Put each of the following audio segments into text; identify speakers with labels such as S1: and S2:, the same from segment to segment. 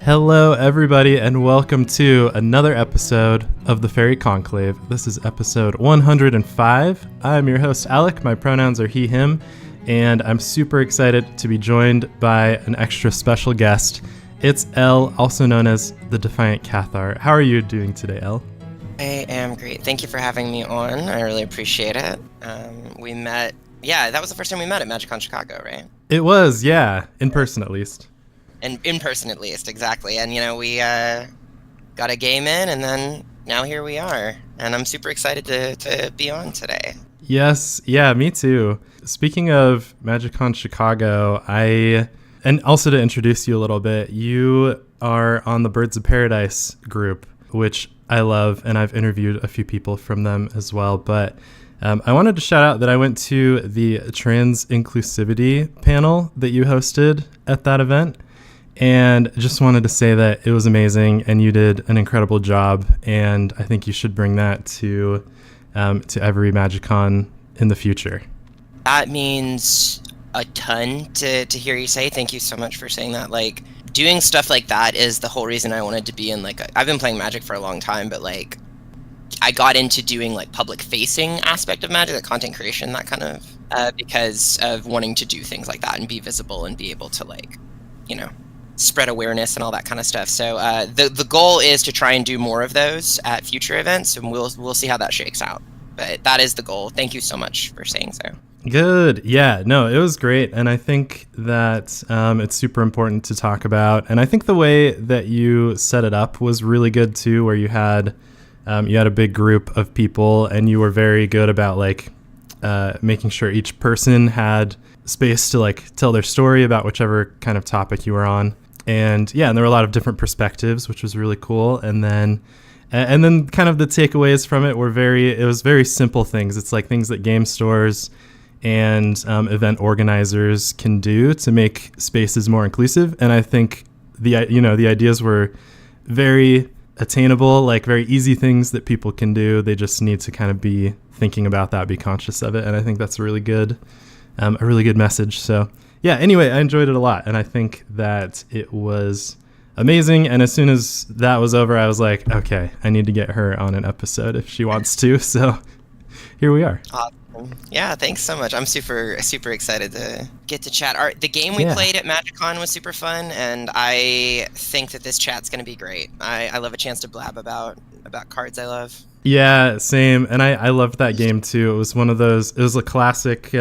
S1: Hello, everybody, and welcome to another episode of the Faerie Conclave. This is episode 105. I'm your host, Alec. My pronouns are he, him, and I'm super excited to be joined by an extra special guest. It's Elle, also known as the defiantcathar. How are you doing today, Elle?
S2: I am great. Thank you for having me on. I really appreciate it. We met, that was the first time we met at MagicCon Chicago, right?
S1: It was, yeah, in person at least.
S2: And in person at least, exactly. And, we got a game in, and then now here we are. And I'm super excited to be on today.
S1: Yes, yeah, me too. Speaking of MagicCon Chicago, and also to introduce you a little bit, you are on the Birds of Paradise group, which I love, and I've interviewed a few people from them as well. But I wanted to shout out that I went to the Trans Inclusivity Panel that you hosted at that event. And just wanted to say that it was amazing, and you did an incredible job. And I think you should bring that to every MagicCon in the future.
S2: That means a ton to hear you say. Thank you so much for saying that. Like, doing stuff like that is the whole reason I wanted to be in, I've been playing Magic for a long time, but I got into doing public facing aspect of Magic, like content creation, that kind of, because of wanting to do things like that and be visible and be able to spread awareness and all that kind of stuff. So the goal is to try and do more of those at future events, and we'll see how that shakes out. But that is the goal. Thank you so much for saying so.
S1: Good. Yeah, no, it was great. And I think that it's super important to talk about. And I think the way that you set it up was really good too, where you had a big group of people, and you were very good about making sure each person had space to tell their story about whichever kind of topic you were on. And there were a lot of different perspectives, which was really cool. And then kind of the takeaways from it was very simple things. It's things that game stores and event organizers can do to make spaces more inclusive. And I think the ideas were very attainable, very easy things that people can do. They just need to kind of be thinking about that, be conscious of it. And I think that's a really good message. So anyway, I enjoyed it a lot, and I think that it was amazing. And as soon as that was over, I was like, okay, I need to get her on an episode if she wants to. So here we are.
S2: Awesome. Yeah, thanks so much. I'm super, super excited to get to chat. The game we played at MagicCon was super fun, and I think that this chat's going to be great. I love a chance to blab about cards I love.
S1: Yeah, same. And I loved that game too. It was one of those, it was a classic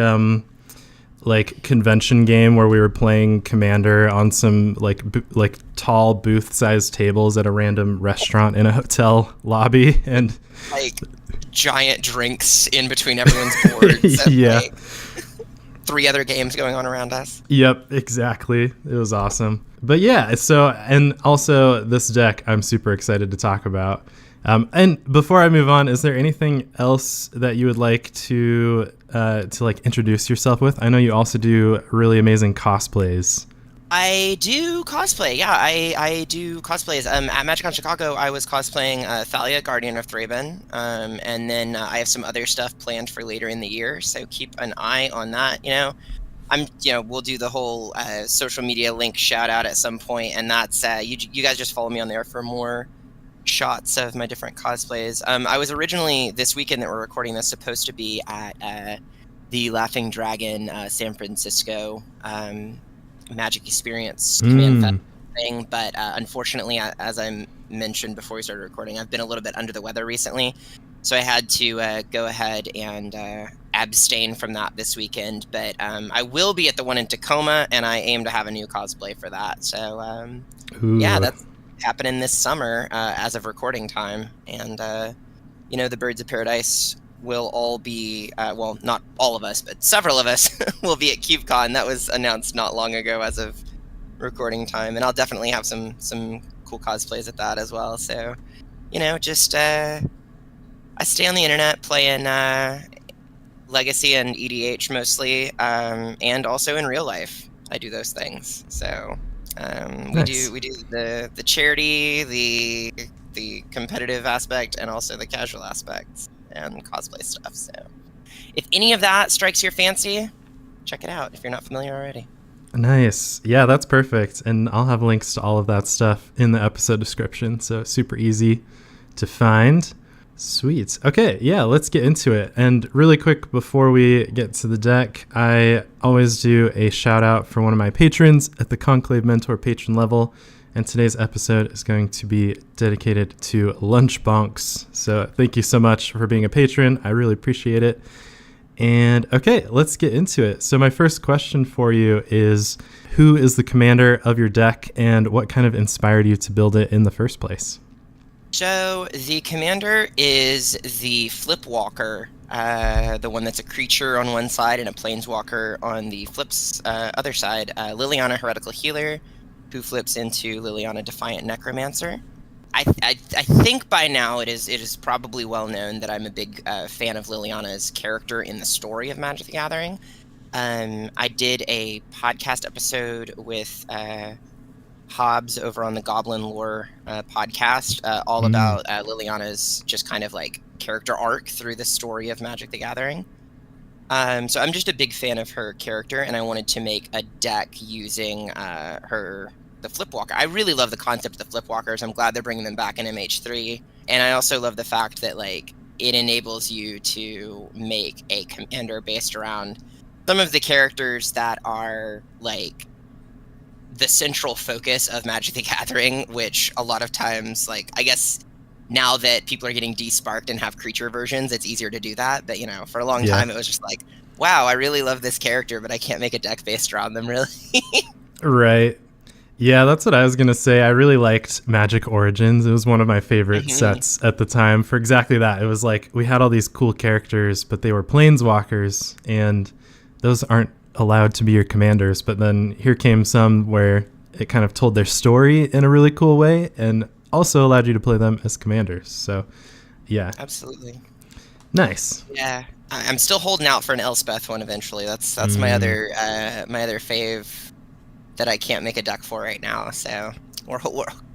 S1: convention game where we were playing Commander on some tall booth-sized tables at a random restaurant in a hotel lobby, and giant drinks in between everyone's boards. Yeah.
S2: 3 other games going on around us.
S1: Yep, exactly. It was awesome. But and also this deck I'm super excited to talk about. And before I move on, is there anything else that you would like to introduce yourself with? I know you also do really amazing cosplays.
S2: I do cosplay. Yeah, I do cosplays. At MagicCon Chicago, I was cosplaying Thalia, Guardian of Thraben, and then I have some other stuff planned for later in the year. So keep an eye on that. We'll do the whole social media link shout out at some point, and that's you guys just follow me on there for more shots of my different cosplays. I was originally, this weekend that we're recording this, supposed to be at the Laughing Dragon San Francisco Magic Experience Command Fest thing, but unfortunately, as I mentioned before we started recording, I've been a little bit under the weather recently, so I had to go ahead and abstain from that this weekend. But I will be at the one in Tacoma, and I aim to have a new cosplay for that. So that's happening this summer as of recording time. And the Birds of Paradise will all be not all of us, but several of us will be at CubeCon. That was announced not long ago as of recording time, and I'll definitely have some cool cosplays at that as well. So just I stay on the internet playing Legacy and EDH mostly, and also in real life I do those things. So nice. we do the charity, the competitive aspect, and also the casual aspects and cosplay stuff. So if any of that strikes your fancy, check it out if you're not familiar already.
S1: Nice. Yeah, that's perfect. And I'll have links to all of that stuff in the episode description. So super easy to find. Sweet. Okay, yeah, let's get into it. And really quick before we get to the deck, I always do a shout out for one of my patrons at the Conclave Mentor patron level. And today's episode is going to be dedicated to Lunch Bonks. So thank you so much for being a patron. I really appreciate it. And okay, let's get into it. So my first question for you is, who is the commander of your deck and what kind of inspired you to build it in the first place?
S2: So the commander is the Flipwalker, the one that's a creature on one side and a planeswalker on the flip's other side. Liliana, Heretical Healer, who flips into Liliana, Defiant Necromancer. I think by now it is probably well known that I'm a big fan of Liliana's character in the story of Magic the Gathering. I did a podcast episode with Hobbs over on the Goblin Lore podcast, all about Liliana's just kind of like character arc through the story of Magic the Gathering. So I'm just a big fan of her character, and I wanted to make a deck using the Flipwalker. I really love the concept of the Flipwalkers. I'm glad they're bringing them back in MH3, and I also love the fact that like it enables you to make a commander based around some of the characters that are like the central focus of Magic the Gathering, which a lot of times, like, I guess now that people are getting desparked and have creature versions, it's easier to do that. But, you know, for a long time, it was just like, wow, I really love this character, but I can't make a deck based around them, really.
S1: Right. Yeah, that's what I was going to say. I really liked Magic Origins. It was one of my favorite sets at the time for exactly that. It was like we had all these cool characters, but they were planeswalkers, and those aren't allowed to be your commanders. But then here came some where it kind of told their story in a really cool way and also allowed you to play them as commanders. So, yeah.
S2: Absolutely.
S1: Nice.
S2: Yeah. I'm still holding out for an Elspeth one eventually. That's my other fave that I can't make a deck for right now. So we're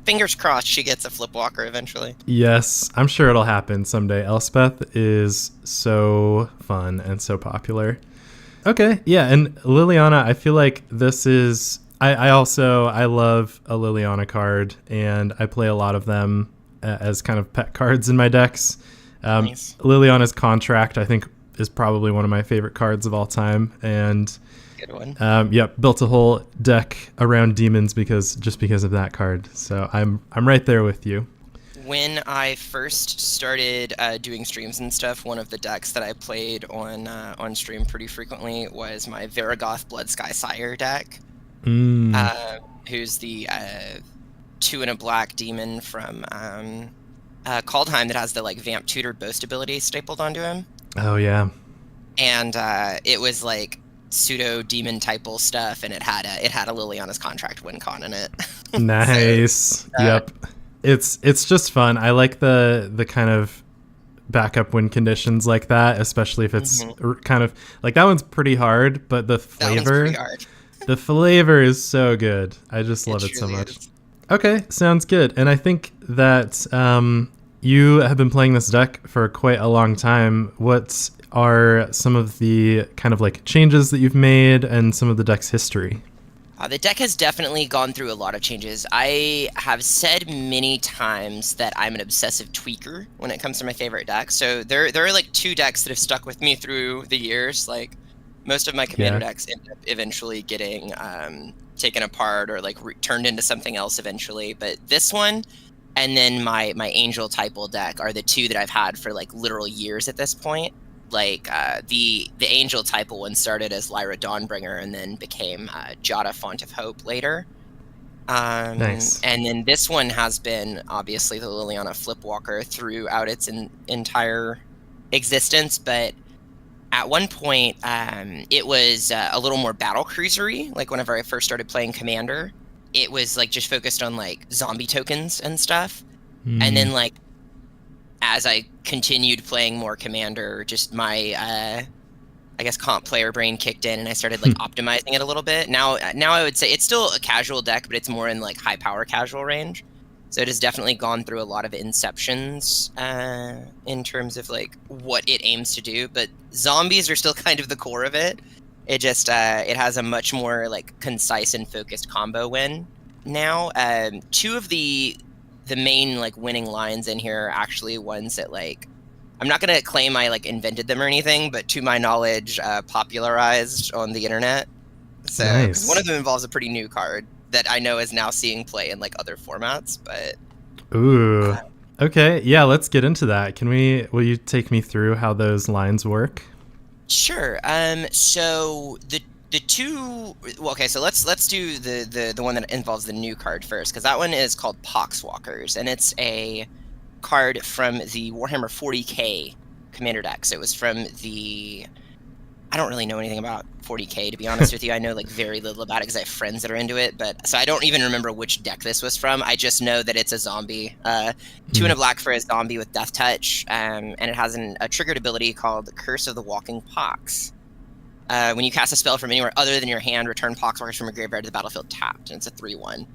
S2: fingers crossed she gets a Flipwalker eventually.
S1: Yes, I'm sure it'll happen someday. Elspeth is so fun and so popular. Okay, yeah, and Liliana, I feel like this is... I love a Liliana card, and I play a lot of them as kind of pet cards in my decks.
S2: Nice.
S1: Liliana's Contract, I think, is probably one of my favorite cards of all time, and
S2: good one.
S1: Built a whole deck around demons because of that card. So I'm right there with you.
S2: When I first started doing streams and stuff, one of the decks that I played on stream pretty frequently was my Varragoth Bloodsky Sire deck, who's the 2 and a black demon from Kaldheim that has the like Vamp Tutored Boast ability stapled onto him.
S1: Oh yeah.
S2: And it was like pseudo demon typal stuff, and it had a Liliana's Contract win con in it.
S1: Nice.
S2: So,
S1: yep. It's just fun. I like the kind of backup win conditions like that, especially if it's kind of like that one's pretty hard, but the flavor is so good. I just love it so much. Okay, sounds good. And I think that you have been playing this deck for quite a long time. What are some of the kind of like changes that you've made and some of the deck's history?
S2: The deck has definitely gone through a lot of changes. I have said many times that I'm an obsessive tweaker when it comes to my favorite decks. So there are like 2 decks that have stuck with me through the years. Like most of my commander decks end up eventually getting taken apart or like turned into something else eventually. But this one and then my Angel Typal deck are the 2 that I've had for like literal years at this point. Like the Angel Typal one started as Lyra Dawnbringer and then became Jada Font of Hope later.
S1: Nice.
S2: And then this one has been obviously the Liliana Flipwalker throughout its entire existence, but at one point it was a little more battle cruisery. Like whenever I first started playing Commander, it was like just focused on like zombie tokens and stuff. And then like as I continued playing more Commander, just my, I guess, comp player brain kicked in, and I started like optimizing it a little bit. Now I would say it's still a casual deck, but it's more in like high power casual range. So it has definitely gone through a lot of inceptions in terms of like what it aims to do. But zombies are still kind of the core of it, It just it has a much more like concise and focused combo win now. Two of the main like winning lines in here are actually ones that like I'm not gonna claim I like invented them or anything, but to my knowledge, popularized on the internet. So because one of them involves a pretty new card that I know is now seeing play in like other formats, but
S1: ooh. Okay, yeah, let's get into that. Will you take me through how those lines work?
S2: Sure. So the two. Well, okay. So let's do the one that involves the new card first, because that one is called Poxwalkers, and it's a card from the Warhammer 40k commander deck. So it was from the. I don't really know anything about 40k, to be honest with you. I know like very little about it because I have friends that are into it, but so I don't even remember which deck this was from. I just know that it's a zombie, 2 and a black for a zombie with Death Touch, and it has a triggered ability called Curse of the Walking Pox. When you cast a spell from anywhere other than your hand, return Poxwalkers from your graveyard to the battlefield tapped, and it's a 3/1.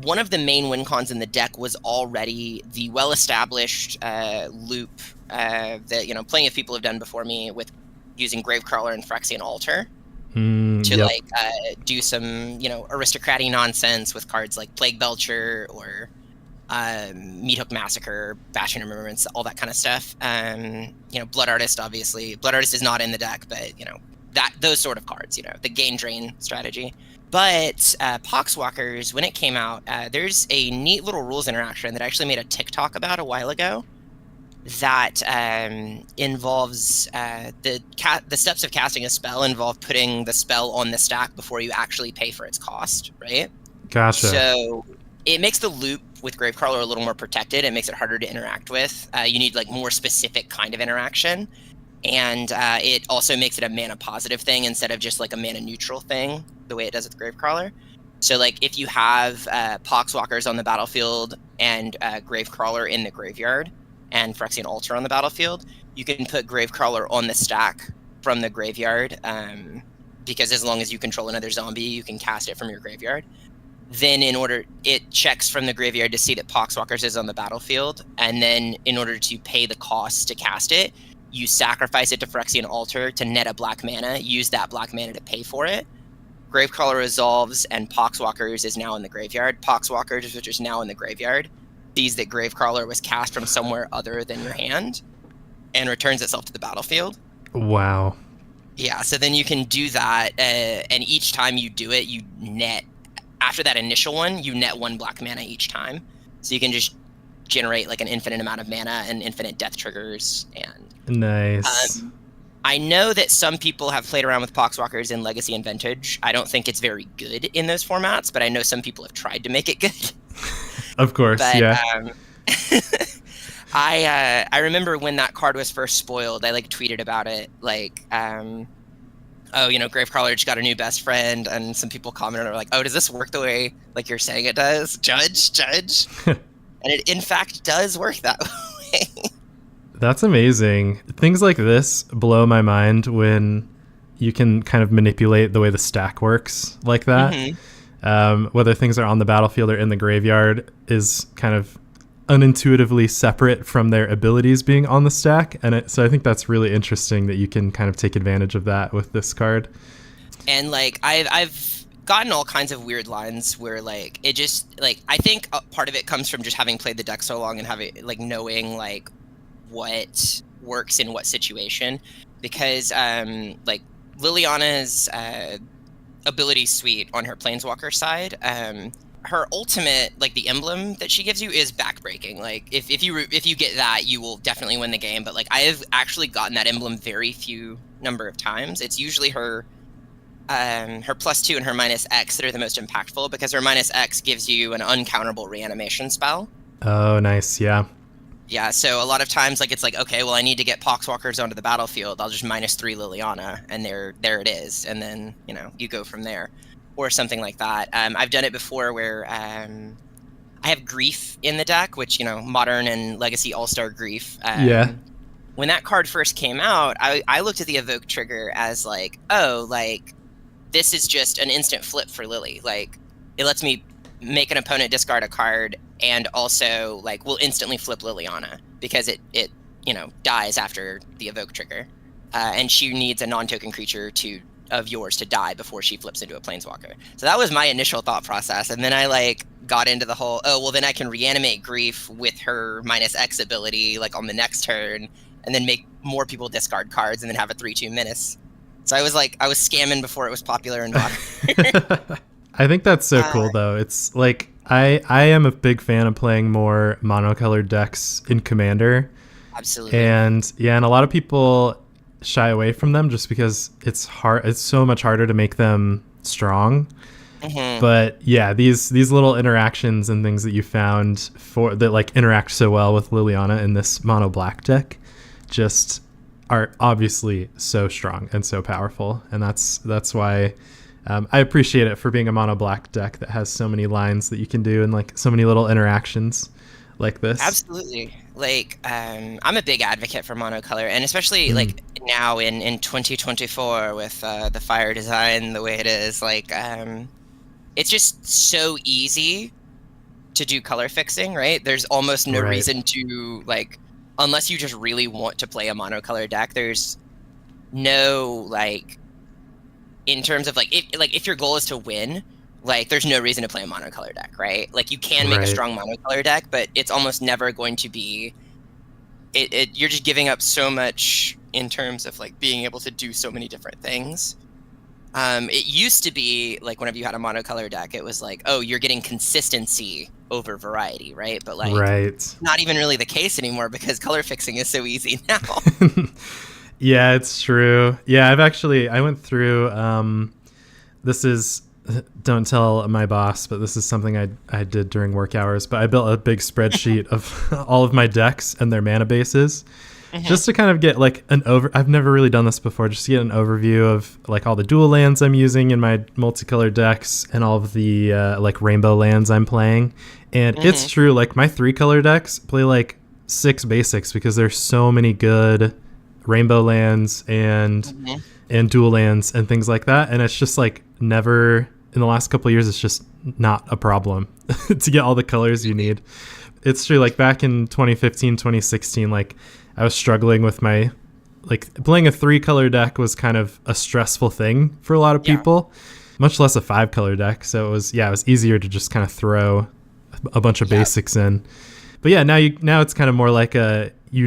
S2: One of the main win cons in the deck was already the well-established loop that plenty of people have done before me with using Gravecrawler and Phyrexian Altar to do some aristocratic nonsense with cards like Plague Belcher or Meathook Massacre, Bastion of Remembrance, all that kind of stuff. Blood Artist, obviously. Blood Artist is not in the deck, but those sort of cards, the gain drain strategy. But Poxwalkers, when it came out, there's a neat little rules interaction that I actually made a TikTok about a while ago that involves the steps of casting a spell involve putting the spell on the stack before you actually pay for its cost, right?
S1: Gotcha.
S2: So it makes the loop with Gravecrawler a little more protected. It makes it harder to interact with. You need like more specific kind of interaction. And it also makes it a mana positive thing instead of just like a mana neutral thing, the way it does with Gravecrawler. So like if you have Poxwalkers on the battlefield and Gravecrawler in the graveyard, and Phyrexian Altar on the battlefield, you can put Gravecrawler on the stack from the graveyard, because as long as you control another zombie, you can cast it from your graveyard. Then it checks from the graveyard to see that Poxwalkers is on the battlefield, and then in order to pay the cost to cast it, you sacrifice it to Phyrexian Altar to net a black mana, use that black mana to pay for it. Gravecrawler resolves, and Poxwalkers is now in the graveyard. Poxwalkers, which is now in the graveyard, sees that Gravecrawler was cast from somewhere other than your hand and returns itself to the battlefield.
S1: Wow.
S2: Yeah, so then you can do that, and each time you do it, you net, after that initial one, you net 1 black mana each time. So you can just generate like an infinite amount of mana and infinite death triggers. And
S1: nice.
S2: I know that some people have played around with Poxwalkers in Legacy and Vintage. I don't think it's very good in those formats, but I know some people have tried to make it good.
S1: Of course,
S2: but,
S1: yeah.
S2: I remember when that card was first spoiled, I like tweeted about it, like, Gravecrawler just got a new best friend, and some people commented are like, oh, does this work the way like you're saying it does? Judge. And it in fact does work that way.
S1: That's amazing. Things like this blow my mind when you can kind of manipulate the way the stack works like that. Mm-hmm. Whether things are on the battlefield or in the graveyard is kind of unintuitively separate from their abilities being on the stack. And so I think that's really interesting that you can kind of take advantage of that with this card.
S2: And like I've gotten all kinds of weird lines where like it just like I think part of it comes from just having played the deck so long and having like knowing like what works in what situation, because like Liliana's ability suite on her Planeswalker side, her ultimate, like the emblem that she gives you, is backbreaking. Like if you get that, you will definitely win the game. But like I have actually gotten that emblem very few number of times. It's usually her +2 and her -X that are the most impactful, because her -X gives you an uncounterable reanimation spell.
S1: Oh, nice, yeah.
S2: Yeah, so a lot of times, like, it's like, okay, well, I need to get Poxwalkers onto the battlefield. I'll just -3 Liliana, and there it is. And then, you go from there. Or something like that. I've done it before where I have Grief in the deck, which, Modern and Legacy All-Star Grief.
S1: Yeah.
S2: When that card first came out, I looked at the Evoke trigger as, like, oh, like, this is just an instant flip for Lily. Like, it lets me make an opponent discard a card, and also like will instantly flip Liliana because it dies after the Evoke trigger, and she needs a non-token creature to of yours to die before she flips into a planeswalker. So that was my initial thought process, and then I like got into the whole, oh well, then I can reanimate Grief with her -X ability like on the next turn, and then make more people discard cards, and then have a 3/2 menace. So I was scamming before it was popular in Modern.
S1: I think that's so cool though. It's like I am a big fan of playing more monocolored decks in Commander.
S2: Absolutely.
S1: And yeah, and a lot of people shy away from them just because it's hard. It's so much harder to make them strong.
S2: Mm-hmm.
S1: But yeah, these little interactions and things that you found for that like interact so well with Liliana in this mono black deck just are obviously so strong and so powerful. And that's why I appreciate it for being a mono black deck that has so many lines that you can do and like so many little interactions like this.
S2: Absolutely. Like I'm a big advocate for monocolor, and especially like now in 2024 with the fire design the way it is, like it's just so easy to do color fixing, right? There's almost no reason to, like, unless you just really want to play a monocolor deck, there's no, like, in terms of, like, if your goal is to win, like, there's no reason to play a monocolor deck, right? Like, you can make a strong monocolor deck, but it's almost never going to be, you're just giving up so much in terms of, like, being able to do so many different things. It used to be, like, whenever you had a monocolor deck, it was like, oh, you're getting consistency over variety, right? But, like, not even really the case anymore because color fixing is so easy now.
S1: Yeah, it's true. Yeah, I went through, this is, don't tell my boss, but this is something I did during work hours, but I built a big spreadsheet of all of my decks and their mana bases. Just to kind of get like I've never really done this before, just to get an overview of like all the dual lands I'm using in my multicolor decks and all of the like rainbow lands I'm playing. And it's true, like my 3-color decks play like 6 basics because there's so many good rainbow lands and dual lands and things like that. And it's just like never in the last couple of years, it's just not a problem to get all the colors you need. It's true, like back in 2015, 2016, like I was struggling with my, like, playing a 3-color deck was kind of a stressful thing for a lot of people, much less a 5-color deck. So it was easier to just kind of throw a bunch of basics in. But yeah, now it's kind of more like you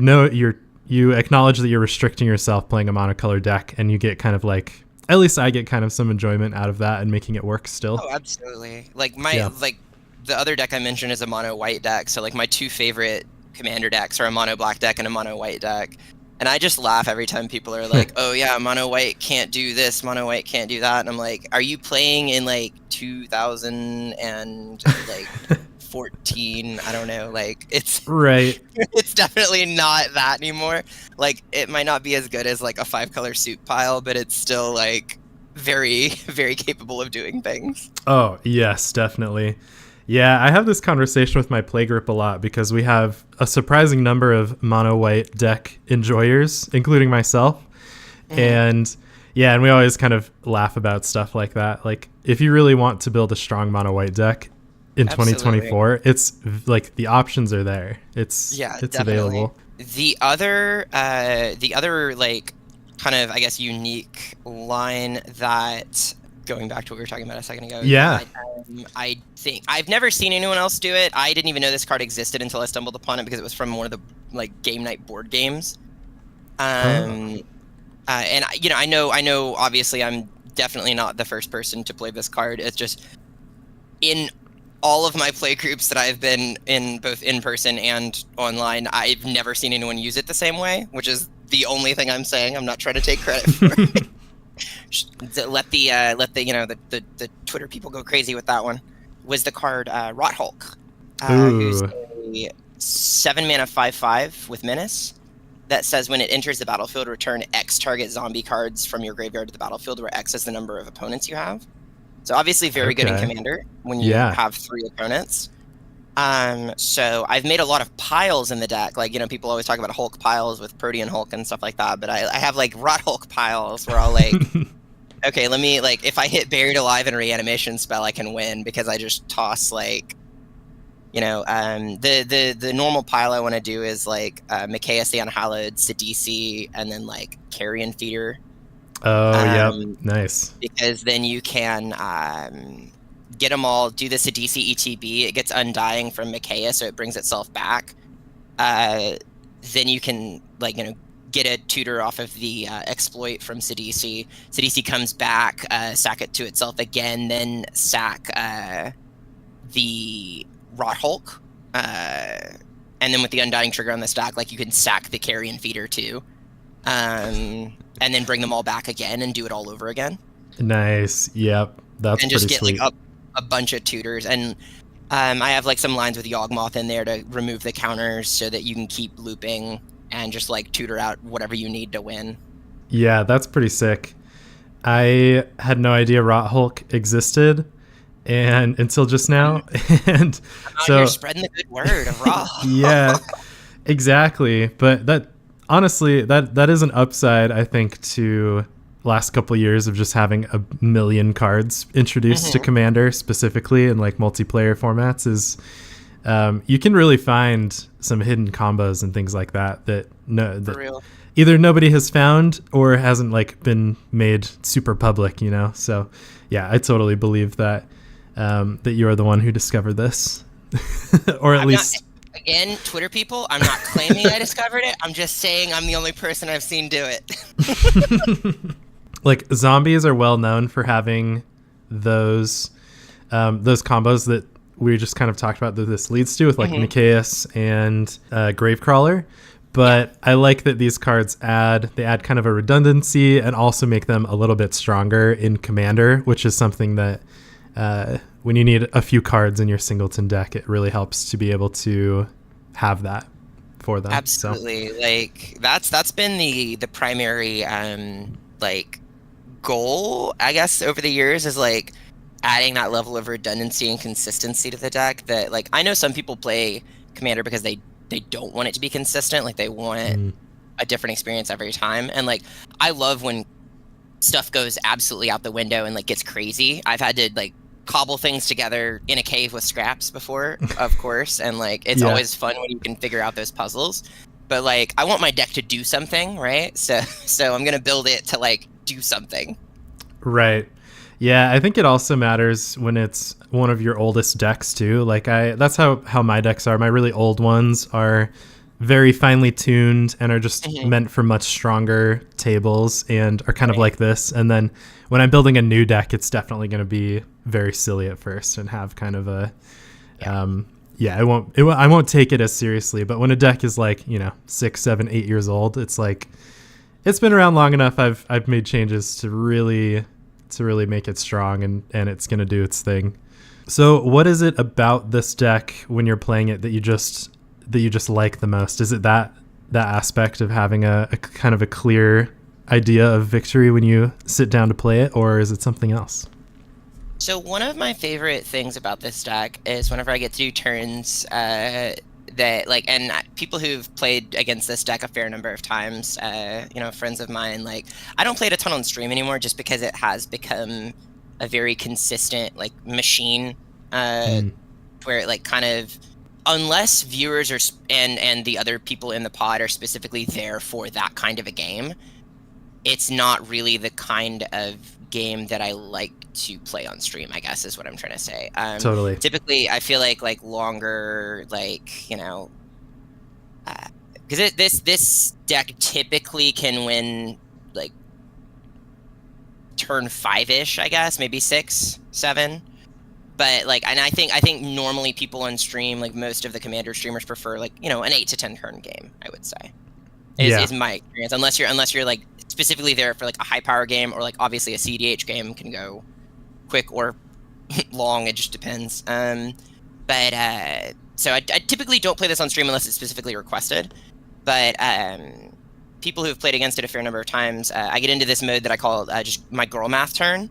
S1: acknowledge that you're restricting yourself playing a monocolor deck, and you get kind of like, at least I get kind of some enjoyment out of that and making it work still.
S2: Oh, absolutely. Like like the other deck I mentioned is a mono white deck. So like my 2 favorite Commander decks are a mono black deck and a mono white deck, and I just laugh every time people are like, oh yeah, mono white can't do this, mono white can't do that, and I'm like, are you playing in like 2000 and like 14? I don't know, like it's it's definitely not that anymore. Like it might not be as good as like a 5-color soup pile, but it's still like very, very capable of doing things.
S1: Oh yes, definitely. Yeah, I have this conversation with my playgroup a lot because we have a surprising number of mono white deck enjoyers, including myself. And yeah, and we always kind of laugh about stuff like that. Like if you really want to build a strong mono white deck in 2024, it's like the options are there. It's available.
S2: The other like kind of, I guess, unique line that, going back to what we were talking about a second ago.
S1: Yeah.
S2: I think I've never seen anyone else do it. I didn't even know this card existed until I stumbled upon it because it was from one of the like game night board games. And you know, I know obviously I'm definitely not the first person to play this card. It's just in all of my play groups that I've been in, both in person and online, I've never seen anyone use it the same way, which is the only thing I'm saying. I'm not trying to take credit for it. Let the you know the Twitter people go crazy with that one. Was the card Rot Hulk, who's a 7-mana 5/5 with menace that says when it enters the battlefield, return X target zombie cards from your graveyard to the battlefield, where X is the number of opponents you have. So obviously very good in Commander when you have 3 opponents. So I've made a lot of piles in the deck. Like, you know, people always talk about Hulk piles with Protean Hulk and stuff like that, but I have like Rot Hulk piles where I'll like, okay, let me, like, if I hit Buried Alive and Reanimation spell, I can win because I just toss like, you know, the normal pile I want to do is like Mikaeus the Unhallowed, Sidisi, and then like Carrion Feeder.
S1: Oh, yep. Nice.
S2: Because then you can get them all, do the Sidisi ETB. It gets Undying from Micaiah, so it brings itself back. Then you can, like, get a tutor off of the exploit from Sidisi. Sidisi comes back, sack it to itself again, then sack the Rot Hulk. And then with the Undying trigger on the stack, like, you can sack the Carrion Feeder too. And then bring them all back again and do it all over again.
S1: Nice. Yep. That's
S2: and just
S1: pretty
S2: get
S1: sweet.
S2: like a bunch of tutors. And I have like some lines with Yawgmoth in there to remove the counters so that you can keep looping and just like tutor out whatever you need to win.
S1: Yeah, that's pretty sick. I had no idea Rot Hulk existed and until just now. And so
S2: you're spreading the good word of Rot Hulk.
S1: Yeah, exactly. But that honestly, that is an upside, I think, to last couple of years of just having a million cards introduced to Commander, specifically in like multiplayer formats, is you can really find some hidden combos and things like that either nobody has found or hasn't like been made super public, So yeah, I totally believe that that you are the one who discovered this. Or at least
S2: again, Twitter people, I'm not claiming I discovered it. I'm just saying I'm the only person I've seen do it.
S1: Like, zombies are well known for having those combos that we just kind of talked about that this leads to with like Nicaeus and Gravecrawler. But I like that these cards add kind of a redundancy and also make them a little bit stronger in Commander, which is something that when you need a few cards in your singleton deck, it really helps to be able to have that for them.
S2: Absolutely. So. Like that's been the primary like goal, I guess, over the years, is like adding that level of redundancy and consistency to the deck. That, like, I know some people play Commander because they don't want it to be consistent. Like, they want a different experience every time. And like, I love when stuff goes absolutely out the window and like gets crazy. I've had to like cobble things together in a cave with scraps before, of course, and like it's always fun when you can figure out those puzzles. But like, I want my deck to do something, right? So I'm gonna build it to like do something.
S1: Right. Yeah, I think it also matters when it's one of your oldest decks too. Like that's how my decks are. My really old ones are very finely tuned and are just meant for much stronger tables and are kind of like this. And then when I'm building a new deck, it's definitely going to be very silly at first and have kind of a I won't take it as seriously. But when a deck is like 6, 7, 8 years old, it's like it's been around long enough. I've made changes to really make it strong and it's going to do its thing. So what is it about this deck when you're playing it that you just like the most? Is it that aspect of having a kind of a clear idea of victory when you sit down to play it, or is it something else?
S2: So one of my favorite things about this deck is whenever I get to do turns that like, and people who've played against this deck a fair number of times, friends of mine, like, I don't play it a ton on stream anymore just because it has become a very consistent like machine where it like kind of, unless viewers are and the other people in the pod are specifically there for that kind of a game, it's not really the kind of game that I like to play on stream, I guess is what I'm trying to say.
S1: Totally.
S2: Typically, I feel like longer, like, because this deck typically can win like turn 5-ish, I guess, maybe 6, 7. But like, and I think normally people on stream, like most of the Commander streamers, prefer like an 8 to 10 turn game, I would say. Is my experience, unless you're like specifically there for like a high power game, or like obviously a CDH game can go quick or long, it just depends. So I typically don't play this on stream unless it's specifically requested. But people who have played against it a fair number of times, I get into this mode that I call just my girl math turn,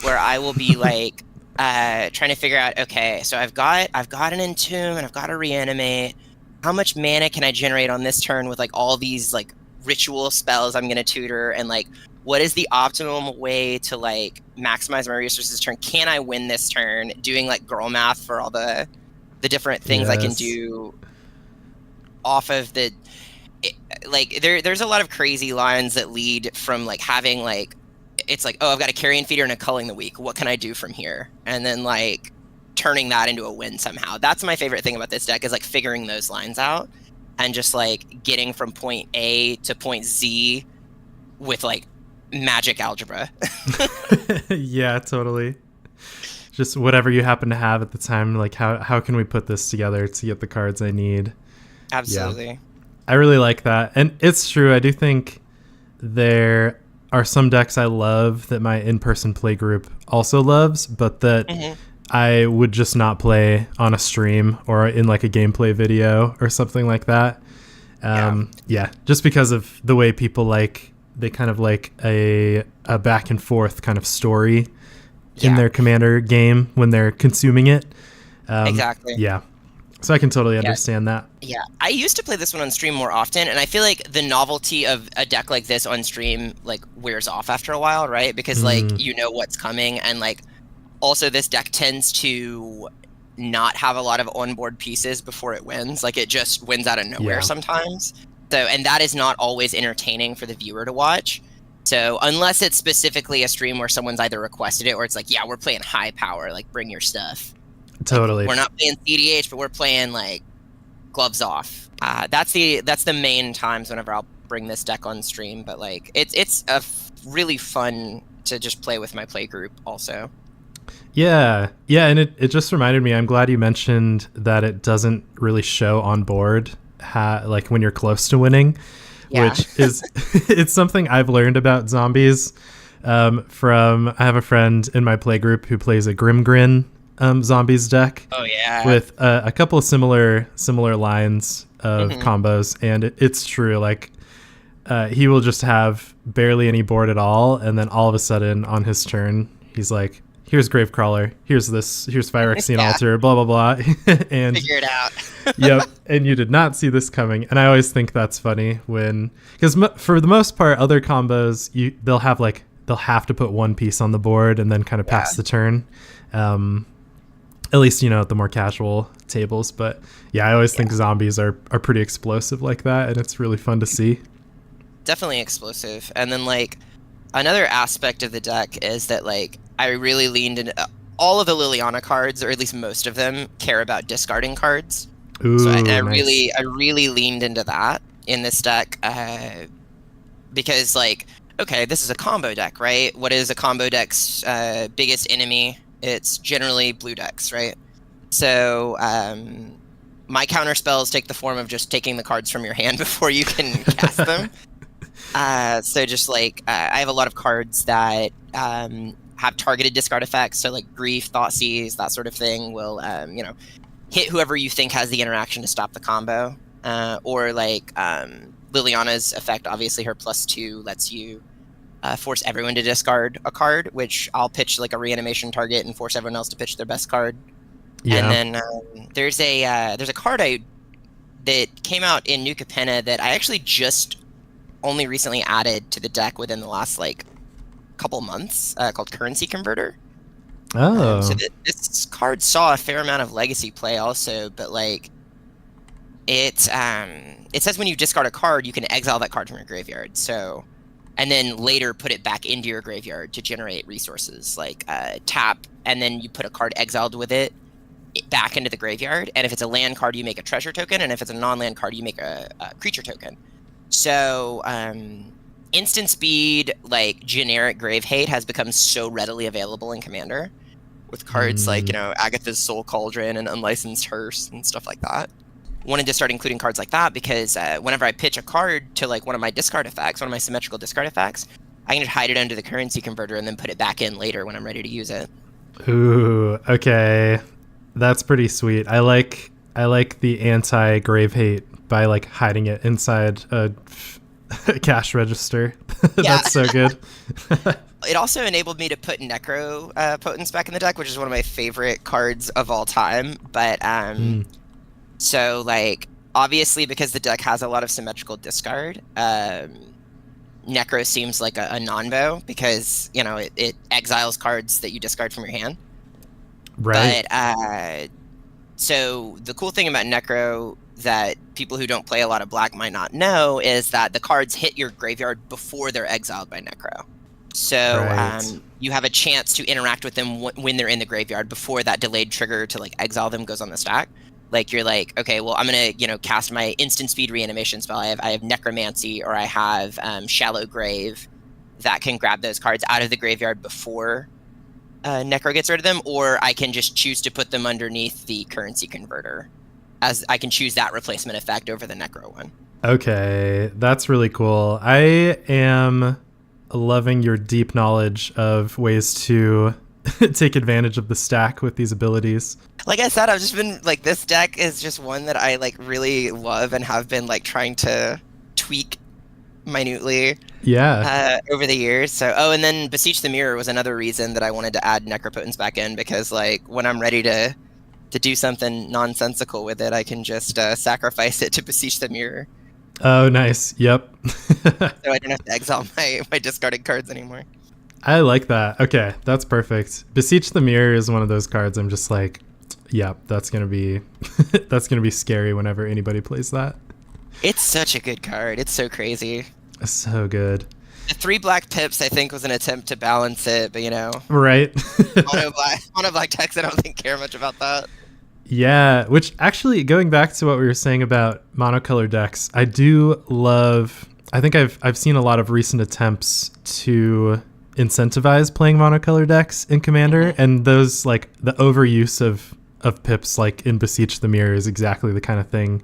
S2: where I will be like trying to figure out, okay, so I've got an Entomb and I've got to reanimate. How much mana can I generate on this turn with like all these like ritual spells I'm going to tutor, and like what is the optimum way to like maximize my resources this turn? Can I win this turn? Doing like girl math for all the different things I can do off of the like there's a lot of crazy lines that lead from like having like it's like, oh, I've got a Carrion Feeder and a Culling the Weak. What can I do from here? And then like turning that into a win somehow. That's my favorite thing about this deck, is like figuring those lines out and just like getting from point A to point Z with like magic algebra.
S1: Yeah, totally. Just whatever you happen to have at the time, like how can we put this together to get the cards I need?
S2: Absolutely.
S1: Yeah. I really like that. And it's true, I do think there are some decks I love that my in-person play group also loves, but that I would just not play on a stream or in like a gameplay video or something like that. Yeah, just because of the way people they kind of like a back and forth kind of story in their Commander game when they're consuming it.
S2: Exactly.
S1: Yeah. So I can totally understand that.
S2: Yeah, I used to play this one on stream more often, and I feel like the novelty of a deck like this on stream like wears off after a while, right? Because like you know what's coming, and like also this deck tends to not have a lot of onboard pieces before it wins. Like it just wins out of nowhere sometimes. So, and that is not always entertaining for the viewer to watch. So unless it's specifically a stream where someone's either requested it or it's like, yeah, we're playing high power, like bring your stuff.
S1: Totally.
S2: Like, we're not playing EDH, but we're playing like gloves off. That's the main times whenever I'll bring this deck on stream. But like it's really fun to just play with my play group also.
S1: Yeah, and it just reminded me, I'm glad you mentioned that it doesn't really show on board like when you're close to winning, which is it's something I've learned about zombies from I have a friend in my play group who plays a Grimgrin zombies deck.
S2: Oh yeah,
S1: with a couple of similar lines of combos, and it's true, like he will just have barely any board at all, and then all of a sudden on his turn he's like, here's Gravecrawler, here's Phyrexian Altar, blah blah blah, and
S2: figure it out.
S1: Yep, and you did not see this coming. And I always think that's funny because for the most part, other combos they'll have to put one piece on the board and then kind of pass the turn. At least the more casual tables. But yeah, I always think zombies are pretty explosive like that, and it's really fun to see.
S2: Definitely explosive. And then like another aspect of the deck is that like I really leaned into all of the Liliana cards, or at least most of them, care about discarding cards.
S1: Ooh,
S2: so I
S1: nice.
S2: really leaned into that in this deck because like, okay, this is a combo deck, right? What is a combo deck's biggest enemy? It's generally blue decks, right? So my counter spells take the form of just taking the cards from your hand before you can cast them. So just like I have a lot of cards that have targeted discard effects. So like Grief, Thoughtseize, that sort of thing will hit whoever you think has the interaction to stop the combo. Or like Liliana's effect, obviously her +2 lets you force everyone to discard a card, which I'll pitch like a reanimation target and force everyone else to pitch their best card. Yeah. And then there's a card that came out in New Capenna that I actually just only recently added to the deck within the last like couple months, called Currency Converter.
S1: Oh.
S2: So this card saw a fair amount of legacy play also, but like it says when you discard a card, you can exile that card from your graveyard. So, and then later put it back into your graveyard to generate resources, like tap, and then you put a card exiled with it back into the graveyard. And if it's a land card, you make a treasure token, and if it's a non-land card, you make a creature token. So instant speed, like generic Grave Hate, has become so readily available in Commander with cards like Agatha's Soul Cauldron and Unlicensed Hearse and stuff like that. Wanted to start including cards like that because whenever I pitch a card to like one of my discard effects, one of my symmetrical discard effects, I can just hide it under the Currency Converter and then put it back in later when I'm ready to use it.
S1: Ooh, okay, that's pretty sweet. I like the anti Grave Hate by like hiding it inside a cash register. That's so good.
S2: It also enabled me to put Necro Potence back in the deck, which is one of my favorite cards of all time. But so like obviously because the deck has a lot of symmetrical discard, Necro seems like a non-bow because it exiles cards that you discard from your hand.
S1: Right.
S2: But so the cool thing about Necro that people who don't play a lot of black might not know is that the cards hit your graveyard before they're exiled by Necro. So
S1: Right.
S2: you have a chance to interact with them when they're in the graveyard before that delayed trigger to like exile them goes on the stack. Like you're like, okay, well I'm gonna cast my instant speed reanimation spell. I have necromancy, or I have shallow grave that can grab those cards out of the graveyard before Necro gets rid of them, or I can just choose to put them underneath the currency converter, as I can choose that replacement effect over the Necro one.
S1: Okay, that's really cool. I am loving your deep knowledge of ways to take advantage of the stack with these abilities.
S2: Like I said, I've just been like, this deck is just one that I like really love and have been like trying to tweak minutely over the years. So and then Beseech the Mirror was another reason that I wanted to add Necropotence back in, because like when I'm ready to do something nonsensical with it, I can just sacrifice it to Beseech the Mirror.
S1: Oh, nice. Yep.
S2: So I don't have to exile my discarded cards anymore.
S1: I like that. Okay, that's perfect. Beseech the Mirror is one of those cards I'm just like, yep, that's gonna be that's gonna be scary whenever anybody plays that.
S2: It's such a good card. It's so crazy.
S1: So good.
S2: The 3 black pips, I think, was an attempt to balance it, but
S1: Right.
S2: mono black decks, I don't think care much about that.
S1: Yeah, which actually, going back to what we were saying about monocolor decks, I do love. I think I've seen a lot of recent attempts to incentivize playing monocolor decks in Commander, and those like the overuse of pips like in Beseech the Mirror is exactly the kind of thing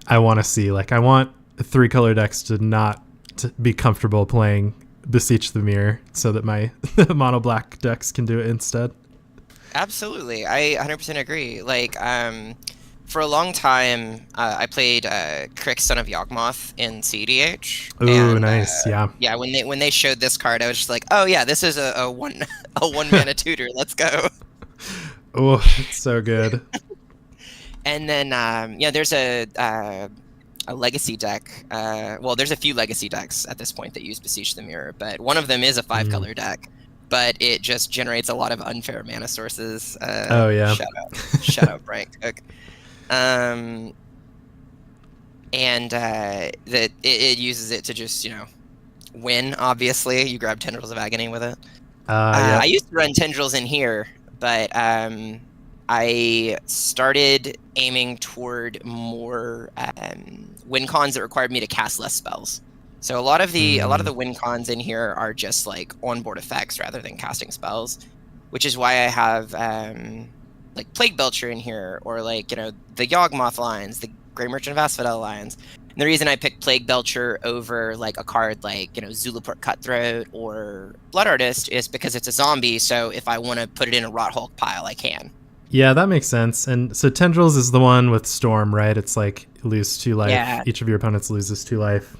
S1: I want to see. Like I want 3 color decks to not to be comfortable playing Beseech the Mirror, so that my mono black decks can do it instead.
S2: Absolutely, I 100% agree. Like, for a long time, I played Crick, Son of Yawgmoth in EDH.
S1: Ooh, nice, yeah.
S2: Yeah, when they showed this card, I was just like, oh yeah, this is a one mana tutor. Let's go.
S1: Oh, it's so good.
S2: And then there's a legacy deck. Well, there's a few legacy decks at this point that use Beseech the Mirror, but one of them is a 5-color deck. But it just generates a lot of unfair mana sources.
S1: Oh yeah.
S2: Shout out Brian Cook. And that it uses it to just win. Obviously, you grab Tendrils of Agony with it.
S1: Yeah.
S2: I used to run Tendrils in here, but I started aiming toward more win cons that required me to cast less spells. So a lot of the win cons in here are just like onboard effects rather than casting spells, which is why I have like Plague Belcher in here, or like the Yawgmoth lines, the Grey Merchant of Asphodel lines. And the reason I picked Plague Belcher over like a card like Zulaport Cutthroat or Blood Artist is because it's a zombie. So if I want to put it in a Rot Hulk pile, I can.
S1: Yeah, that makes sense. And so Tendrils is the one with Storm, right? It's like lose 2 life.
S2: Yeah.
S1: Each of your opponents loses 2 life.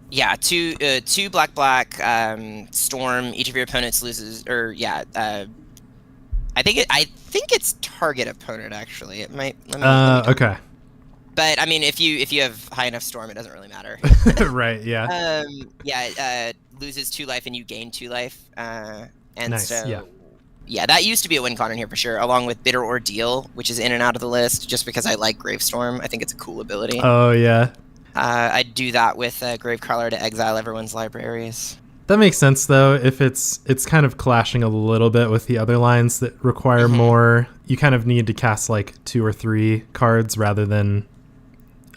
S2: Yeah, two black Storm. Each of your opponents loses, or I think it's target opponent actually. It might.
S1: Okay.
S2: But I mean, if you have high enough Storm, it doesn't really matter.
S1: Right. Yeah.
S2: Loses 2 life and you gain 2 life. And
S1: nice.
S2: So yeah, that used to be a win con in here for sure, along with Bitter Ordeal, which is in and out of the list, just because I like Gravestorm. I think it's a cool ability.
S1: Oh yeah.
S2: I do that with Gravecrawler to exile everyone's libraries.
S1: That makes sense though. If it's kind of clashing a little bit with the other lines that require more, you kind of need to cast like 2 or 3 cards rather than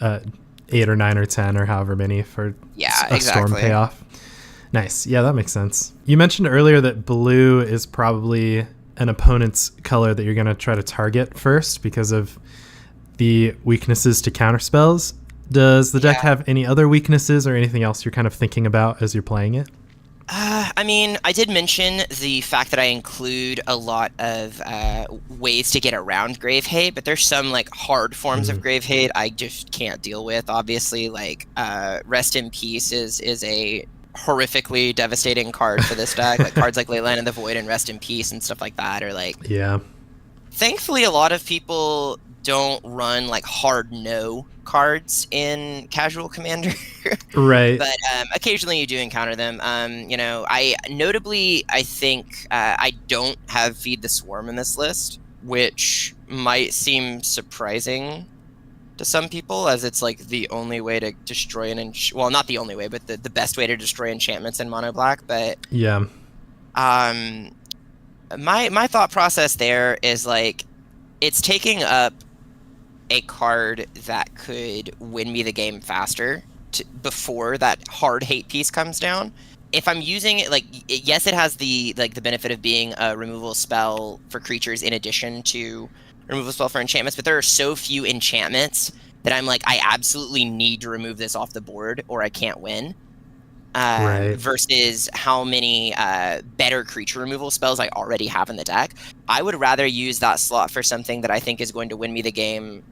S1: 8 or 9 or 10 or however many for a Storm payoff. Nice. Yeah, that makes sense. You mentioned earlier that blue is probably an opponent's color that you're going to try to target first because of the weaknesses to counter spells. Does the deck have any other weaknesses or anything else you're kind of thinking about as you're playing it?
S2: I mean, I did mention the fact that I include a lot of ways to get around Grave Hate, but there's some like hard forms of Grave Hate I just can't deal with. Obviously, like Rest in Peace is a horrifically devastating card for this deck. Like cards like Leyline of the Void and Rest in Peace and stuff like that are like.
S1: Yeah.
S2: Thankfully, a lot of people don't run like hard no cards in casual Commander.
S1: Right.
S2: But occasionally you do encounter them. I think I don't have Feed the Swarm in this list, which might seem surprising to some people, as it's like the only way to destroy well, not the only way, but the best way to destroy enchantments in mono black. But
S1: yeah,
S2: My thought process there is like it's taking up a card that could win me the game faster before that hard hate piece comes down. If I'm using it, like, yes, it has the benefit of being a removal spell for creatures in addition to removal spell for enchantments, but there are so few enchantments that I'm like, I absolutely need to remove this off the board or I can't win.
S1: Right.
S2: Versus how many better creature removal spells I already have in the deck. I would rather use that slot for something that I think is going to win me the game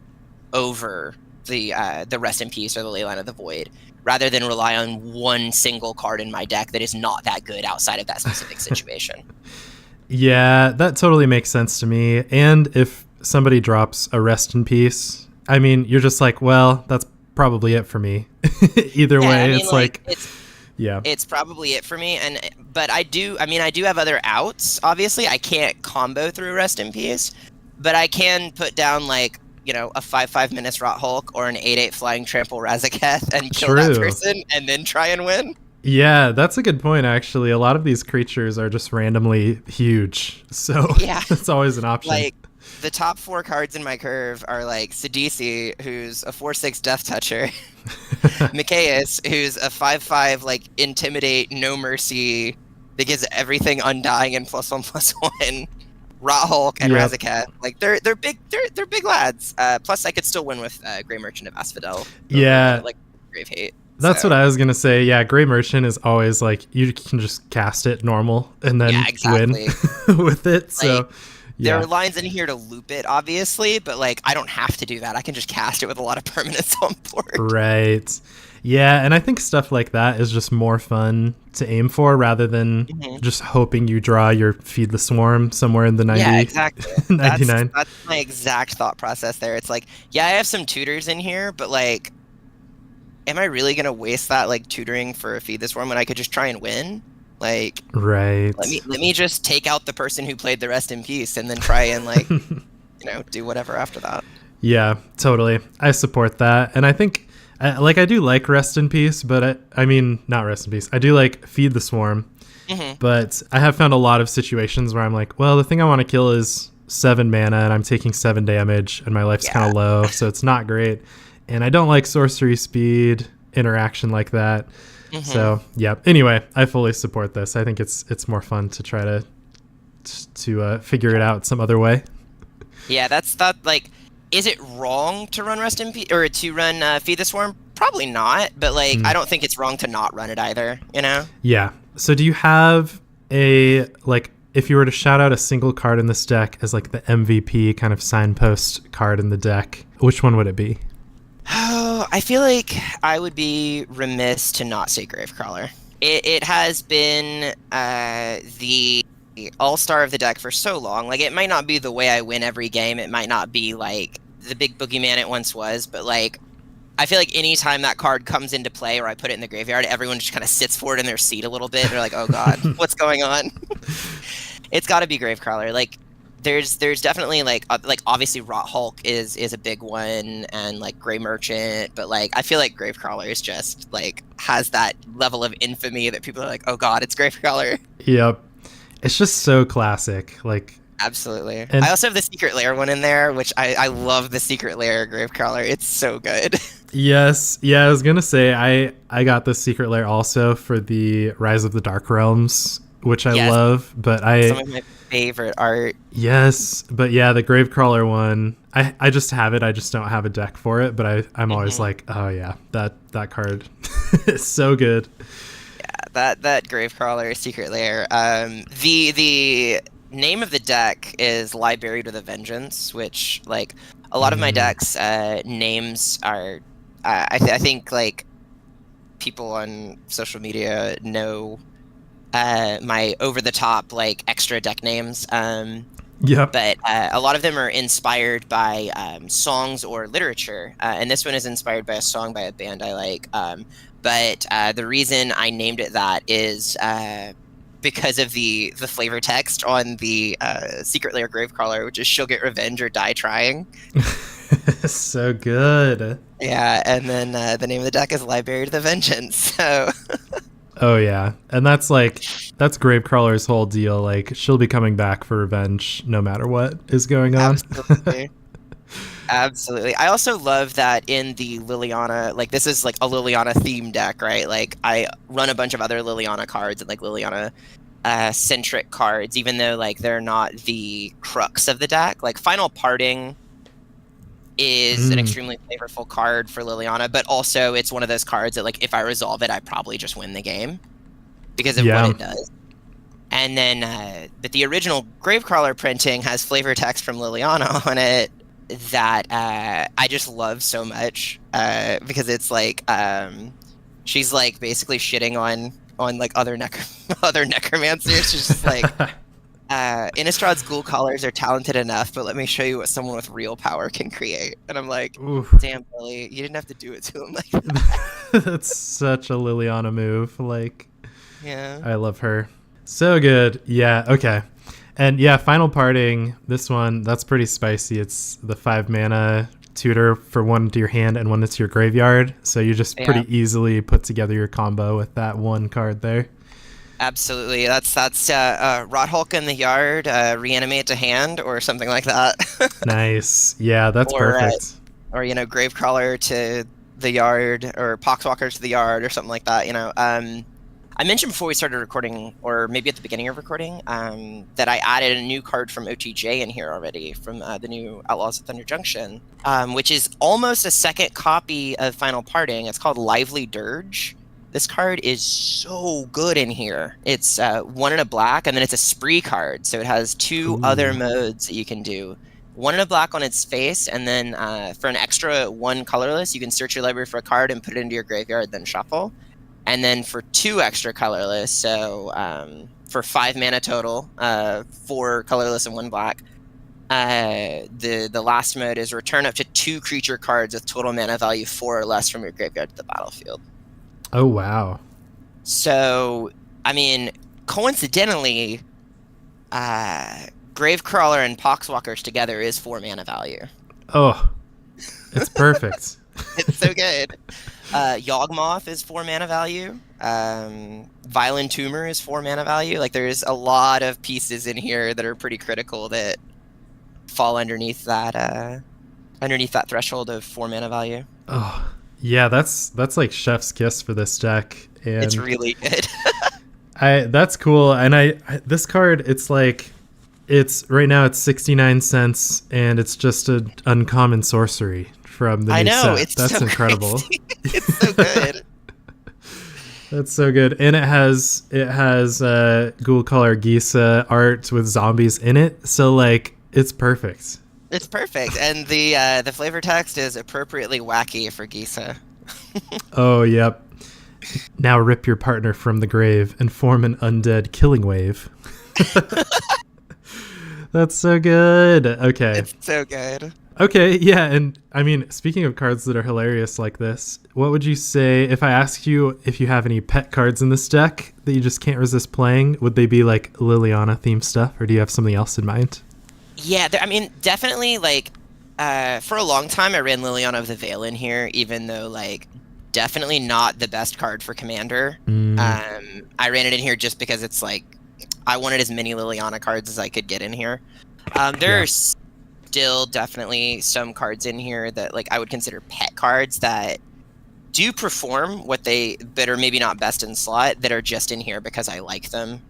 S2: over the Rest in Peace or the Leyline of the Void, rather than rely on one single card in my deck that is not that good outside of that specific situation.
S1: Yeah, that totally makes sense to me. And if somebody drops a Rest in Peace, I mean, you're just like, well, that's probably it for me. Either way, I mean, it's like yeah,
S2: it's probably it for me. But I do have other outs. Obviously, I can't combo through Rest in Peace, but I can put down like, you know, a 5/5 Menace Rot Hulk or an 8/8 Flying Trample Razaketh and kill that person and then try and win.
S1: Yeah, that's a good point, actually. A lot of these creatures are just randomly huge, so yeah, that's always an option.
S2: Like, the top 4 cards in my curve are like Sidisi, who's a 4/6 Death Toucher, Mikaeus, who's a 5/5 like Intimidate, No Mercy that gives everything Undying and +1/+1, Rot Hulk and Razaketh. Like they're big lads. Plus I could still win with Grey Merchant of Asphodel.
S1: Yeah,
S2: like Grave Hate.
S1: That's what I was gonna say. Yeah, Grey Merchant is always like you can just cast it normal and then win with it. So
S2: there are lines in here to loop it, obviously, but like I don't have to do that. I can just cast it with a lot of permanents on board.
S1: Right. Yeah, and I think stuff like that is just more fun to aim for rather than just hoping you draw your Feed the Swarm somewhere in the 90.
S2: Yeah, exactly.
S1: 99.
S2: That's my exact thought process there. It's like, yeah, I have some tutors in here, but like, am I really going to waste that like tutoring for a Feed the Swarm when I could just try and win? Like,
S1: right.
S2: Let me just take out the person who played the Rest in Peace and then try and like, do whatever after that.
S1: Yeah, totally. I support that. And I think I do like Rest in Peace, but I mean, not Rest in Peace. I do like Feed the Swarm, but I have found a lot of situations where I'm like, well, the thing I want to kill is 7 mana and I'm taking 7 damage and my life's kind of low, so it's not great. And I don't like sorcery speed interaction like that. So yeah. Anyway, I fully support this. I think it's more fun to try to figure it out some other way.
S2: Yeah, that's like. Is it wrong to run Rest in Peace or to run Feed the Swarm? Probably not, but like I don't think it's wrong to not run it either, you know?
S1: Yeah. So do you have if you were to shout out a single card in this deck as like the MVP kind of signpost card in the deck, which one would it be?
S2: Oh, I feel like I would be remiss to not say Gravecrawler. It has been the all-star of the deck for so long. Like, it might not be the way I win every game. It might not be like the big boogeyman it once was, but like I feel like anytime that card comes into play or I put it in the graveyard, everyone just kind of sits forward in their seat a little bit. They're like, oh god, what's going on? It's got to be Gravecrawler. Like there's definitely like obviously Rot Hulk is a big one, and like Grey Merchant, but like I feel like Gravecrawler is just like has that level of infamy that people are like, oh god, it's Gravecrawler.
S1: Yep. It's just so classic, like
S2: absolutely. And I also have the Secret Lair one in there, which I love the Secret Lair Gravecrawler. It's so good.
S1: Yes, yeah. I was gonna say I got the Secret Lair also for the Rise of the Dark Realms, which I love. But
S2: some of my favorite art.
S1: Yes, but yeah, the Gravecrawler one. I just have it. I just don't have a deck for it. But I'm always like, oh yeah, that card is so good.
S2: That Gravecrawler Secret Lair. The name of the deck is Lie Buried with a Vengeance, which like a lot of my decks names are I think like people on social media know my over the top like extra deck names.
S1: Yep.
S2: But a lot of them are inspired by songs or literature, and this one is inspired by a song by a band I like. But the reason I named it that is because of the flavor text on the Secret Lair Gravecrawler, which is "She'll get revenge or die trying."
S1: So good.
S2: Yeah, and then the name of the deck is "Lie Buried with a Vengeance." So.
S1: Oh yeah, and that's Gravecrawler's whole deal. Like she'll be coming back for revenge no matter what is going on.
S2: Absolutely. Absolutely. I also love that in the Liliana, like this is like a Liliana theme deck, right? Like I run a bunch of other Liliana cards and like Liliana centric cards, even though like they're not the crux of the deck. Like Final Parting is an extremely flavorful card for Liliana, but also it's one of those cards that like if I resolve it, I probably just win the game because of what it does. And then but the original Gravecrawler printing has flavor text from Liliana on it that I just love so much because it's like she's like basically shitting on like other necromancers. She's just like Innistrad's ghoul callers are talented enough, but let me show you what someone with real power can create. And I'm like, oof. Damn, Billy, you didn't have to do it to him like that.
S1: That's such a Liliana move. Like,
S2: yeah,
S1: I love her. So good. Yeah. Okay. And yeah, Final Parting, this one, that's pretty spicy. It's the 5 mana tutor for one to your hand and one to your graveyard. So you just pretty easily put together your combo with that one card there.
S2: Absolutely. That's Rot Hulk in the yard, reanimate to hand or something like that.
S1: Nice. Yeah, that's perfect.
S2: Or, you know, Gravecrawler to the yard or Poxwalker to the yard or something like that, you know. I mentioned before we started recording, or maybe at the beginning of recording, that I added a new card from OTJ in here already, from the new Outlaws of Thunder Junction, which is almost a second copy of Final Parting. It's called Lively Dirge. This card is so good in here. It's 1 and a black, and then it's a spree card, so it has 2 other modes that you can do. 1 and a black on its face, and then for an extra 1 colorless, you can search your library for a card and put it into your graveyard, then shuffle. And then for 2 extra colorless, so for 5 mana total, 4 colorless and 1 black, the last mode is return up to 2 creature cards with total mana value 4 or less from your graveyard to the battlefield.
S1: Oh, wow.
S2: So, I mean, coincidentally, Gravecrawler and Poxwalkers together is 4 mana value.
S1: Oh, it's perfect.
S2: It's so good. Yawgmoth is 4 mana value. Violent Tumor is 4 mana value. Like, there's a lot of pieces in here that are pretty critical that fall underneath that threshold of 4 mana value.
S1: Oh, yeah, that's like chef's kiss for this deck. And
S2: it's really good.
S1: That's cool. And this card, it's like, right now it's 69 cents, and it's just an uncommon sorcery from the new set.
S2: It's
S1: that's
S2: so
S1: incredible.
S2: It's so good.
S1: That's so good. And it has Ghoul Color Gisa art with zombies in it. So like it's perfect.
S2: It's perfect. And the flavor text is appropriately wacky for Gisa.
S1: Oh, yep. Now rip your partner from the grave and form an undead killing wave. That's so good. Okay.
S2: It's so good.
S1: Okay, yeah, and I mean, speaking of cards that are hilarious like this, what would you say if I asked you if you have any pet cards in this deck that you just can't resist playing? Would they be like Liliana themed stuff, or do you have something else in mind?
S2: Yeah, I mean, definitely, like, for a long time I ran Liliana of the Veil in here, even though, like, definitely not the best card for Commander. I ran it in here just because it's, like, I wanted as many Liliana cards as I could get in here. There are still definitely some cards in here that, like, I would consider pet cards that do perform but are maybe not best in slot, that are just in here because I like them.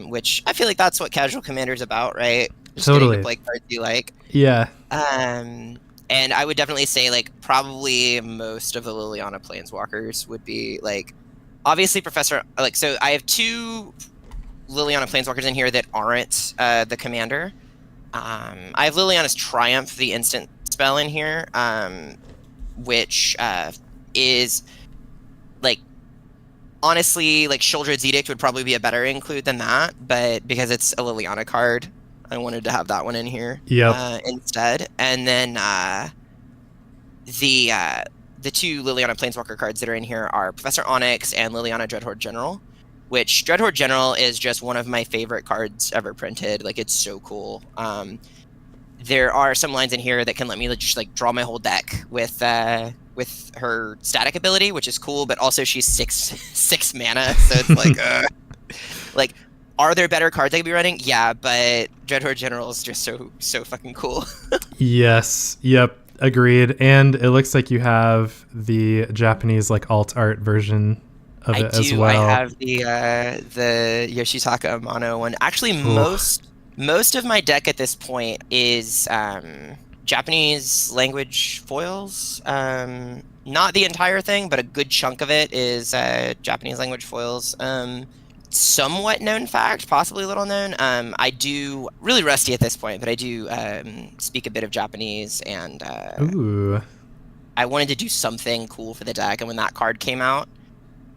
S2: Which I feel like that's what Casual Commander's about, right? Just
S1: totally.
S2: Getting to play cards you like.
S1: Yeah.
S2: And I would definitely say, like, probably most of the Liliana Planeswalkers would be, like, obviously Professor, like, so I have 2 Liliana Planeswalkers in here that aren't the Commander. I have Liliana's Triumph, the instant spell in here, which is, like, honestly, like, Sheoldred's Edict would probably be a better include than that, but because it's a Liliana card, I wanted to have that one in here instead. And then the 2 Liliana Planeswalker cards that are in here are Professor Onyx and Liliana Dreadhorde General, which Dreadhorde General is just one of my favorite cards ever printed. Like, it's so cool. There are some lines in here that can let me just, like, draw my whole deck with with her static ability, which is cool, but also she's six mana, so it's like, like, are there better cards I could be running? Yeah, but Dreadhorde General is just so fucking cool.
S1: Yes. Yep. Agreed. And it looks like you have the Japanese like alt art version of it as well.
S2: I have the Yoshitaka Amano one. Actually, most of my deck at this point is Japanese language foils. Not the entire thing, but a good chunk of it is Japanese language foils. Somewhat known fact, possibly little known. I do really rusty at this point, but I do speak a bit of Japanese, and I wanted to do something cool for the deck. And when that card came out,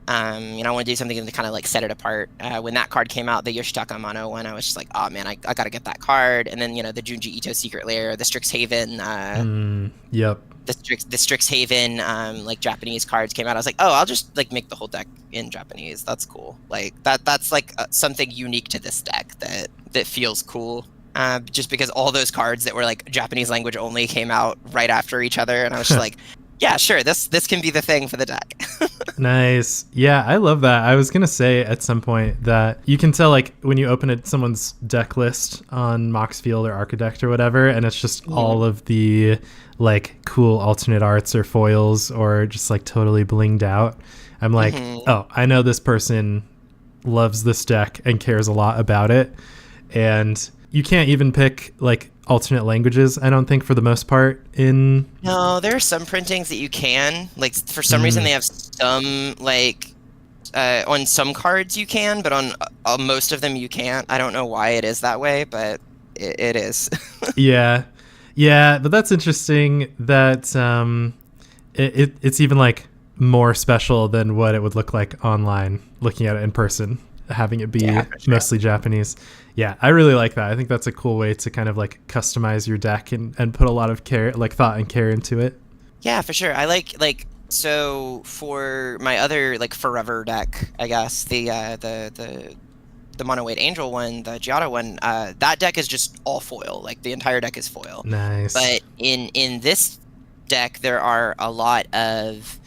S2: I want to do something to kind of like set it apart. When that card came out, the Yoshitaka Amano one, I was just like, oh man, I got to get that card. And then the Junji Ito Secret Lair, the Strixhaven.
S1: Yep.
S2: The Strixhaven like Japanese cards came out. I was like, oh, I'll just like make the whole deck in Japanese. That's cool. Like that's like something unique to this deck that feels cool. Just because all those cards that were like Japanese language only came out right after each other, and I was just like, yeah, sure, this can be the thing for the deck.
S1: Nice. Yeah, I love that. I was gonna say at some point that you can tell like when you open someone's deck list on Moxfield or Architect or whatever, and it's just all of the like cool alternate arts or foils or just like totally blinged out. I'm like, oh, I know this person loves this deck and cares a lot about it. And you can't even pick like alternate languages, I don't think, for the most part. No,
S2: there are some printings that you can. Like for some reason they have some like on some cards you can, but on most of them you can't. I don't know why it is that way, but it is. Yeah, but that's interesting that it's even like more special than what it would look like online, looking at it in person, having it be mostly Japanese. Yeah, I really like that. I think that's a cool way to kind of like customize your deck and put a lot of care, like thought and care into it. Yeah, for sure. I like so for my other like forever deck, I guess, the Mono Weight Angel one, the Giada one, that deck is just all foil. Like the entire deck is foil.
S1: Nice.
S2: But in this deck, there are a lot of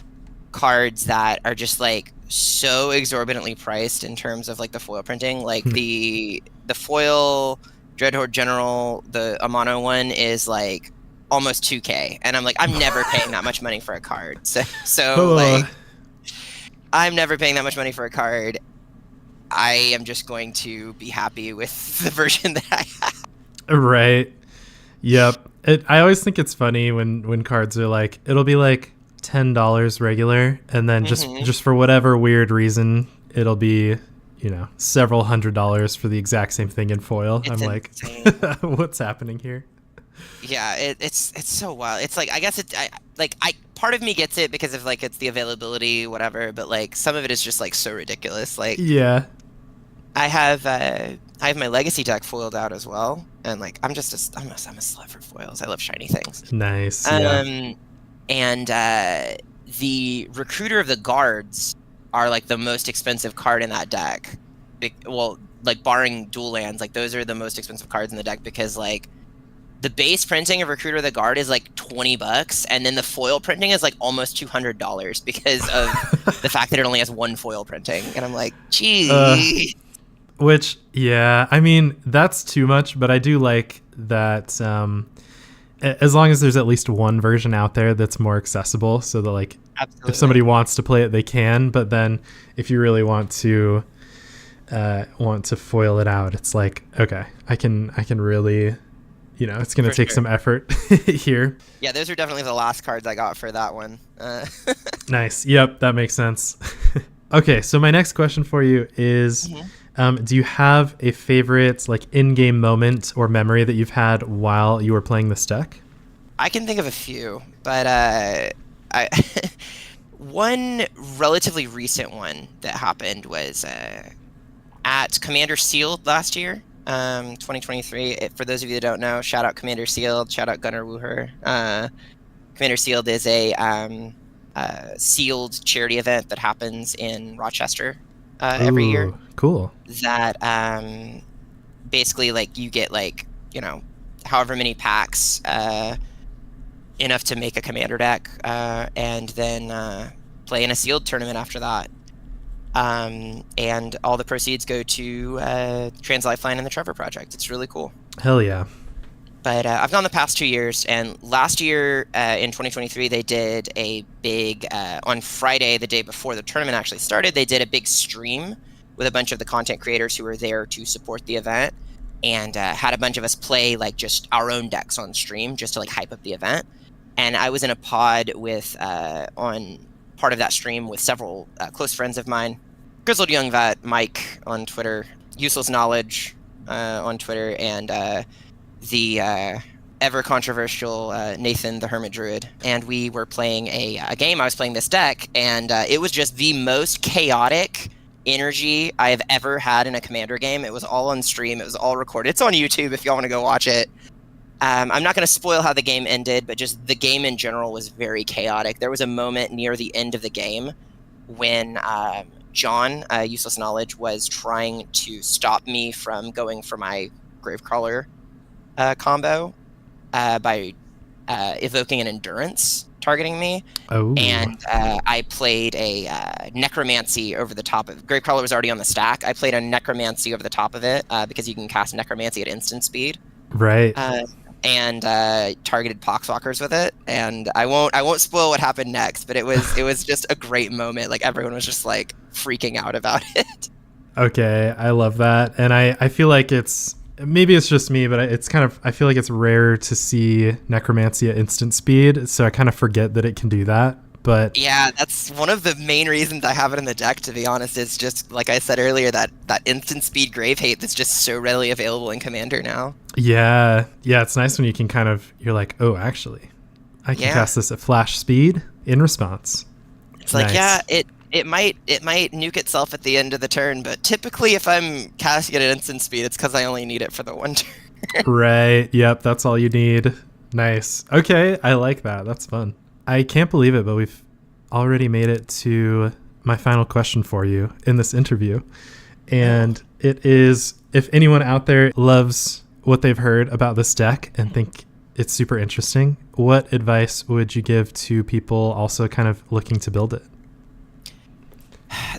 S2: cards that are just like so exorbitantly priced in terms of like the foil printing. Like the foil Dreadhorde General, the Amano one is like almost 2K, and I'm like, I'm never paying that much money for a card. So like, I'm never paying that much money for a card. I am just going to be happy with the version that I have.
S1: Right. Yep. I always think it's funny when cards are like, it'll be like $10 regular, and then just for whatever weird reason, it'll be, several $100s for the exact same thing in foil. I'm like, what's happening here?
S2: Yeah, it's so wild. It's like, I guess part of me gets it because of like it's the availability, whatever, but like some of it is just like so ridiculous. Like,
S1: yeah,
S2: I have my Legacy deck foiled out as well, and like I'm a slut for foils. I love shiny things.
S1: Nice.
S2: And the Recruiter of the Guards are like the most expensive card in that deck. Well, like barring dual lands, like those are the most expensive cards in the deck because like the base printing of Recruiter of the Guard is like $20, and then the foil printing is like almost $200 because of the fact that it only has one foil printing. And I'm like, gee.
S1: Which, yeah, I mean, that's too much, but I do like that as long as there's at least one version out there that's more accessible, so that like if somebody wants to play it, they can. But then if you really want to foil it out, it's like, okay, I can really, it's going to take some effort here.
S2: Yeah, those are definitely the last cards I got for that one.
S1: Nice. Yep, that makes sense. Okay, so my next question for you is, do you have a favorite like in-game moment or memory that you've had while you were playing this deck?
S2: I can think of a few, but one relatively recent one that happened was at Commander Sealed last year, 2023. For those of you that don't know, shout out Commander Sealed, shout out Gunnar Wooher. Commander Sealed is a sealed charity event that happens in Rochester every year.
S1: Cool.
S2: That basically like you get like however many packs enough to make a commander deck, and then play in a sealed tournament after that. And all the proceeds go to Trans Lifeline and the Trevor Project. It's really cool.
S1: Hell yeah.
S2: But I've gone the past 2 years, and last year in 2023, they did a big, on Friday, the day before the tournament actually started, they did a big stream with a bunch of the content creators who were there to support the event, and had a bunch of us play like just our own decks on stream just to like hype up the event. And I was in a pod with, on part of that stream with several close friends of mine, Grizzled Young Vet, Mike on Twitter, Useless Knowledge on Twitter, and the ever controversial Nathan the Hermit Druid. And we were playing a game. I was playing this deck, and it was just the most chaotic energy I have ever had in a Commander game. It was all on stream. It was all recorded. It's on YouTube if y'all want to go watch it. I'm not going to spoil how the game ended, but just the game in general was very chaotic. There was a moment near the end of the game when John, Useless Knowledge, was trying to stop me from going for my Gravecrawler combo by evoking an Endurance targeting me.
S1: Oh.
S2: And I played a Necromancy over the top of Gravecrawler was already on the stack. I played a Necromancy over the top of it because you can cast Necromancy at instant speed.
S1: Right.
S2: And targeted Poxwalkers with it. And I won't spoil what happened next, but it was just a great moment. Like everyone was just like freaking out about it.
S1: Okay, I love that. And I feel like maybe it's just me, but I feel like it's rare to see Necromancy at instant speed, so I kind of forget that it can do that. But
S2: yeah, that's one of the main reasons I have it in the deck, to be honest. It's just, like I said earlier, that instant speed Grave Hate that's just so readily available in Commander now.
S1: Yeah, it's nice when you can you're like, oh, actually, I can cast this at flash speed in response.
S2: It's like, yeah, it might nuke itself at the end of the turn, but typically if I'm casting it at instant speed, it's because I only need it for the one turn.
S1: Right. Yep. That's all you need. Nice. Okay. I like that. That's fun. I can't believe it, but we've already made it to my final question for you in this interview. And it is, if anyone out there loves what they've heard about this deck and think it's super interesting, what advice would you give to people also kind of looking to build it?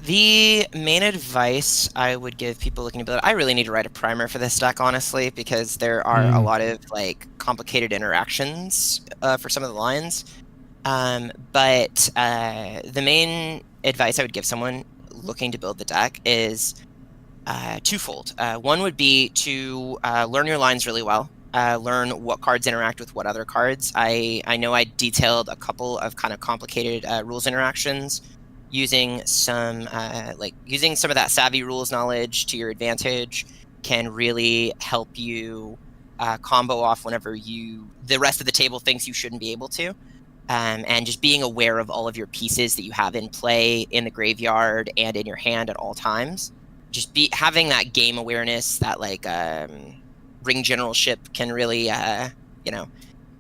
S2: The main advice I would give people looking to build it, I really need to write a primer for this deck, honestly, because there are a lot of like complicated interactions for some of the lines. But the main advice I would give someone looking to build the deck is twofold. One would be to learn your lines really well. Learn what cards interact with what other cards. I know I detailed a couple of kind of complicated rules interactions. Using some of that savvy rules knowledge to your advantage can really help you combo off whenever the rest of the table thinks you shouldn't be able to. And just being aware of all of your pieces that you have in play in the graveyard and in your hand at all times. Just having that game awareness, that like ring generalship can really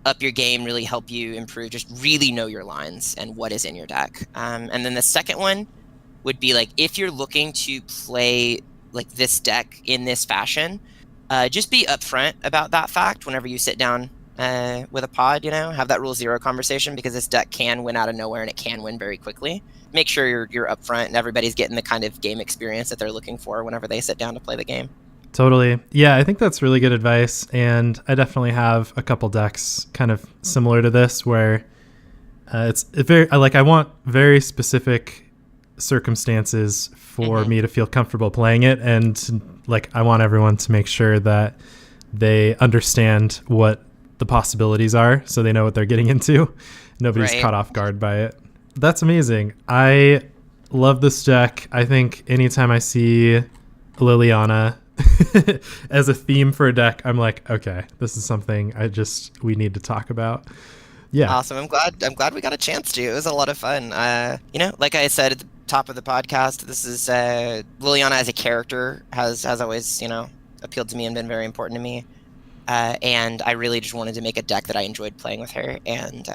S2: up your game, really help you improve. Just really know your lines and what is in your deck. And then the second one would be like, if you're looking to play like this deck in this fashion, just be upfront about that fact whenever you sit down with a pod, have that rule zero conversation, because this deck can win out of nowhere and it can win very quickly. Make sure you're upfront and everybody's getting the kind of game experience that they're looking for whenever they sit down to play the game.
S1: Totally. Yeah, I think that's really good advice. And I definitely have a couple decks kind of similar to this where it's very, I want very specific circumstances for me to feel comfortable playing it. And like, I want everyone to make sure that they understand what the possibilities are so they know what they're getting into. Nobody's caught off guard by it. That's amazing. I love this deck. I think anytime I see Liliana as a theme for a deck, I'm like, okay, this is something we need to talk about. Yeah.
S2: Awesome. I'm glad we got a chance to. It was a lot of fun. Like I said at the top of the podcast, this is Liliana as a character has always, appealed to me and been very important to me. And I really just wanted to make a deck that I enjoyed playing with her. And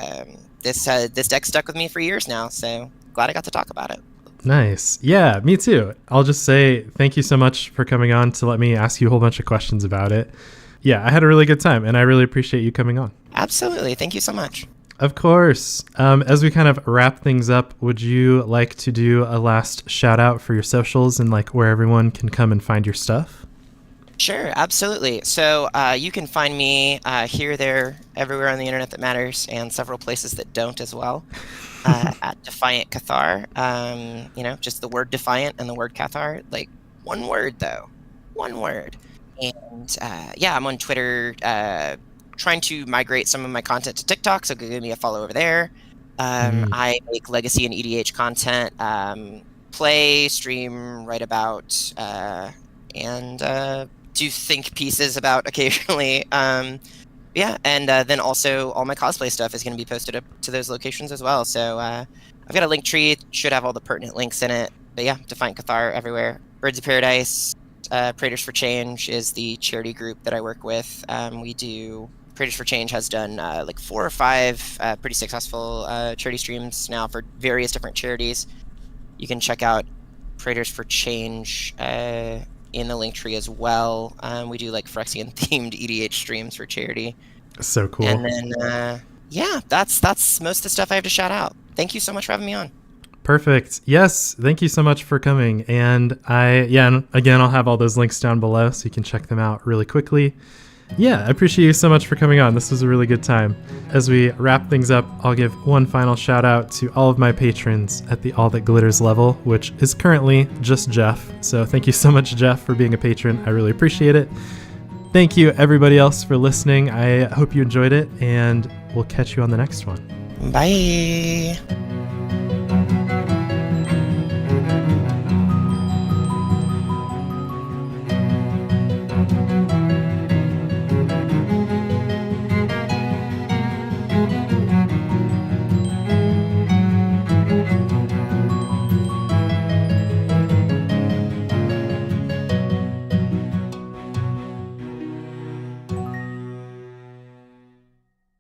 S2: this deck stuck with me for years now, so glad I got to talk about it.
S1: Nice. Yeah, me too. I'll just say thank you so much for coming on to let me ask you a whole bunch of questions about it. Yeah, I had a really good time, and I really appreciate you coming on.
S2: Absolutely. Thank you so much.
S1: Of course. As we kind of wrap things up, would you like to do a last shout out for your socials and like where everyone can come and find your stuff?
S2: Sure, absolutely. So you can find me here, there, everywhere on the internet that matters, and several places that don't as well. At defiantcathar. Just the word defiant and the word cathar, like one word though, one word. And I'm on Twitter, trying to migrate some of my content to TikTok, so give me a follow over there. I make legacy and EDH content, play, stream, write about, and do think pieces about occasionally. And then also all my cosplay stuff is going to be posted up to those locations as well. So I've got a link tree, it should have all the pertinent links in it. But yeah, Defiant Cathar everywhere. Birds of Paradise, Praetors for Change is the charity group that I work with. Praetors for Change has done like 4 or 5 pretty successful charity streams now for various different charities. You can check out Praetors for Change in the link tree as well. We do like Phyrexian themed EDH streams for charity.
S1: So cool.
S2: And then that's most of the stuff I have to shout out. Thank you so much for having me on.
S1: Perfect. Yes, thank you so much for coming. And and again, I'll have all those links down below so you can check them out really quickly. Yeah, I appreciate you so much for coming on. This was a really good time. As we wrap things up, I'll give one final shout out to all of my patrons at the All That Glitters level, which is currently just Jeff. So thank you so much, Jeff, for being a patron. I really appreciate it. Thank you, everybody else, for listening. I hope you enjoyed it, and we'll catch you on the next one.
S2: Bye.